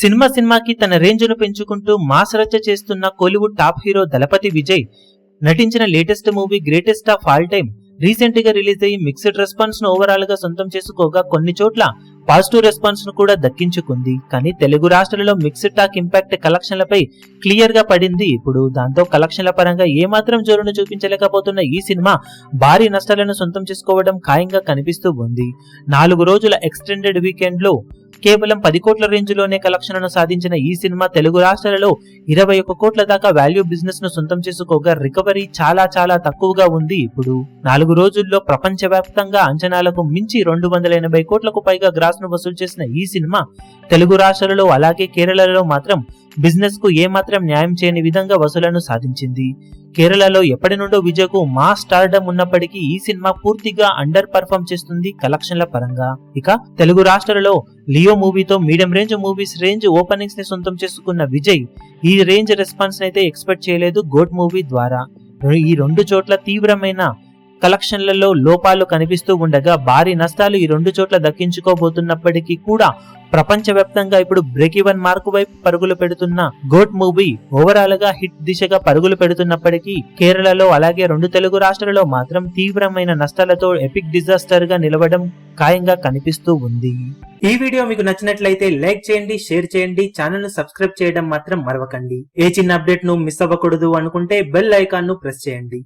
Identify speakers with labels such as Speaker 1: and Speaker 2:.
Speaker 1: సినిమాకి తన రేంజ్ ను పెంచుకుంటూ మాస్ రచ్చ చేస్తున్న కోలీవుడ్ టాప్ హీరో దళపతి విజయ్ నటించిన latest movie greatest of all time recent గా రిలీజ్ అయ్యి మిక్స్డ్ రెస్పాన్స్ ను ఓవరాల్ గా సొంతం చేసుకోగా కొన్ని చోట్ల పాజిటివ్ రెస్పాన్స్ ను కూడా దక్కించుకుంది. కానీ తెలుగు రాష్ట్రాలలో మిక్స్డ్ టాక్ ఇంపాక్ట్ కలెక్షన్లపై క్లియర్ గా పడింది. ఇప్పుడు దాంతో కలెక్షన్ల పరంగా ఏమాత్రం జోరును చూపించలేకపోతున్న ఈ సినిమా భారీ నష్టాలను సొంతం చేసుకోవడం ఖాయంగా కనిపిస్తూ ఉంది. 4 రోజుల ఎక్స్టెండెడ్ వీకెండ్ లో కేవలం 10 కోట్ల రేంజ్ లోనే కలెక్షన్లను సాధించిన ఈ సినిమా తెలుగు రాష్ట్రాలలో 21 కోట్ల దాకా వాల్యూ బిజినెస్ ను సొంతం చేసుకోగా రికవరీ చాలా తక్కువగా ఉంది. ఇప్పుడు 4 రోజుల్లో ప్రపంచవ్యాప్తంగా అంచనాలకు మించి 280 కోట్లకు పైగా గ్రాస్ ను వసూలు చేసిన ఈ సినిమా తెలుగు రాష్ట్రాలలో అలాగే కేరళలో మాత్రం బిజినెస్ కు ఏమాత్రం న్యాయం చేయని విధంగా వసూలను సాధించింది. కేరళలో ఎప్పటి నుండో విజయ్కు మా స్టార్డమ్ ఉన్నప్పటికీ ఈ సినిమా పూర్తిగా అండర్ పర్ఫార్మ్ చేస్తుంది కలెక్షన్ల పరంగా. ఇక తెలుగు రాష్ట్రాలలో లియో మూవీతో medium range movies range openings ని సొంతం చేసుకున్న విజయ్ ఈ రేంజ్ రెస్పాన్స్ అయితే ఎక్స్పెక్ట్ చేయలేదు గోట్ మూవీ ద్వారా. ఈ 2 చోట్ల తీవ్రమైన కలెక్షన్లలో లోపాలు కనిపిస్తూ ఉండగా భారీ నష్టాలు ఈ 2 చోట్ల దక్కించుకోబోతున్నప్పటికీ కూడా ప్రపంచవ్యాప్తంగా ఇప్పుడు బ్రేక్ ఈవెన్ మార్క్ వైపు పరుగులు పెడుతున్న గోట్ మూవీ ఓవరాల్ గా హిట్ దిశగా పరుగులు పెడుతున్నప్పటికీ కేరళలో అలాగే 2 తెలుగు రాష్ట్రాలలో మాత్రం తీవ్రమైన నష్టాలతో ఎపిక్ డిజాస్టర్ గా నిలవడం ఖాయంగా కనిపిస్తూ ఉంది. ఈ వీడియో మీకు నచ్చినట్లయితే లైక్ చేయండి, షేర్ చేయండి, ఛానల్ ను సబ్స్క్రైబ్ చేయడం మాత్రం మరవకండి. ఏ చిన్న అప్డేట్ ను మిస్ అవ్వకూడదు అనుకుంటే బెల్ ఐకాన్ ను ప్రెస్ చేయండి.